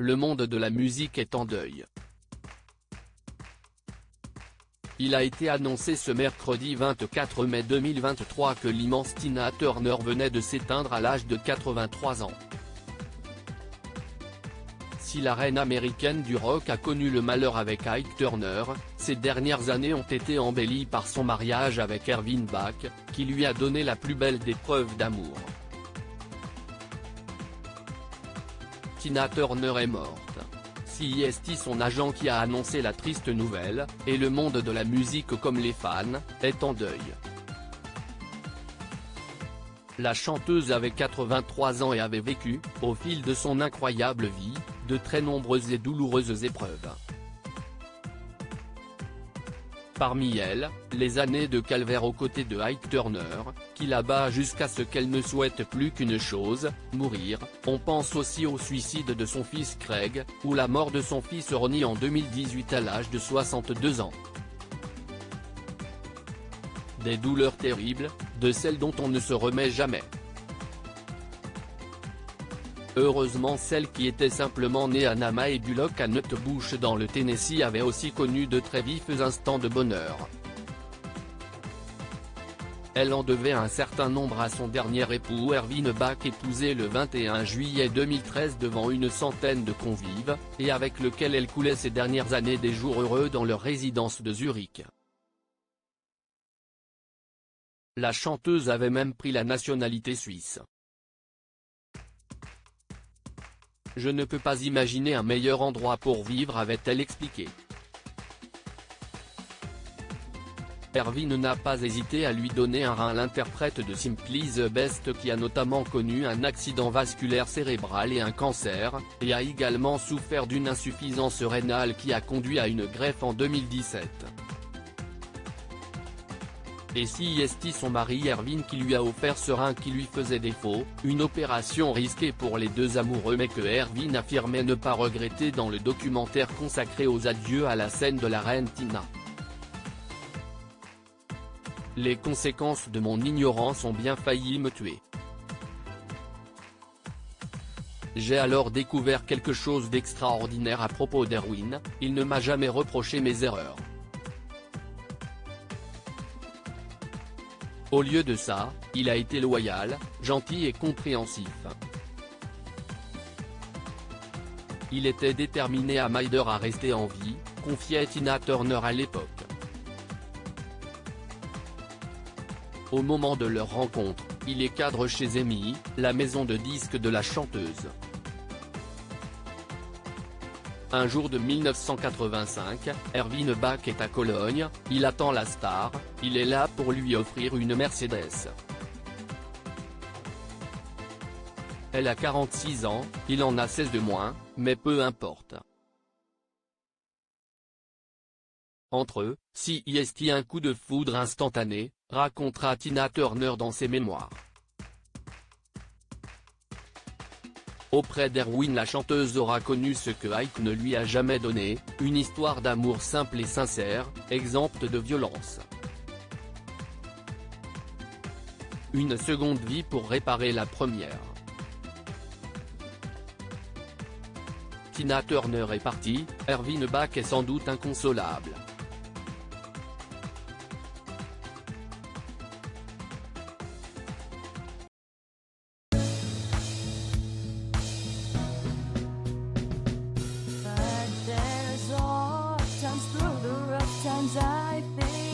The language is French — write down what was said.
le monde de la musique est en deuil. Il a été annoncé ce mercredi 24 mai 2023 que l'immense Tina Turner venait de s'éteindre à l'âge de 83 ans. Si la reine américaine du rock a connu le malheur avec Ike Turner, ces dernières années ont été embellies par son mariage avec Ervin Bach, qui lui a donné la plus belle des preuves d'amour. Tina Turner est morte. C'est son agent qui a annoncé la triste nouvelle, et le monde de la musique comme les fans, est en deuil. La chanteuse avait 83 ans et avait vécu, au fil de son incroyable vie, de très nombreuses et douloureuses épreuves. Parmi elles, les années de calvaire aux côtés de Ike Turner, qui la bat jusqu'à ce qu'elle ne souhaite plus qu'une chose, mourir. On pense aussi au suicide de son fils Craig, ou la mort de son fils Ronnie en 2018 à l'âge de 62 ans. Des douleurs terribles, de celles dont on ne se remet jamais. Heureusement, celle qui était simplement née à Nama et Bullock à Nutbush dans le Tennessee avait aussi connu de très vifs instants de bonheur. Elle en devait un certain nombre à son dernier époux Ervin Bach, épousé le 21 juillet 2013 devant une centaine de convives, et avec lequel elle coulait ces dernières années des jours heureux dans leur résidence de Zurich. La chanteuse avait même pris la nationalité suisse. Je ne peux pas imaginer un meilleur endroit pour vivre, avait-elle expliqué. Ervin n'a pas hésité à lui donner un rein. L'interprète de Simply the Best, qui a notamment connu un accident vasculaire cérébral et un cancer, et a également souffert d'une insuffisance rénale qui a conduit à une greffe en 2017. Et c'est son mari Ervin qui lui a offert ce rein qui lui faisait défaut, une opération risquée pour les deux amoureux mais que Ervin affirmait ne pas regretter dans le documentaire consacré aux adieux à la scène de la reine Tina. Les conséquences de mon ignorance ont bien failli me tuer. J'ai alors découvert quelque chose d'extraordinaire à propos d'Erwin, il ne m'a jamais reproché mes erreurs. Au lieu de ça, il a été loyal, gentil et compréhensif. Il était déterminé à m'aider à rester en vie, confiait Tina Turner à l'époque. Au moment de leur rencontre, il est cadre chez EMI, la maison de disques de la chanteuse. Un jour de 1985, Ervin Bach est à Cologne, il attend la star, il est là pour lui offrir une Mercedes. Elle a 46 ans, il en a 16 de moins, mais peu importe. Entre eux, c'est un coup de foudre instantané, racontera Tina Turner dans ses mémoires. Auprès d'Erwin, la chanteuse aura connu ce que Ike ne lui a jamais donné, une histoire d'amour simple et sincère, exempte de violence. Une seconde vie pour réparer la première. Tina Turner est partie, Ervin Bach est sans doute inconsolable. Times through the rough times I think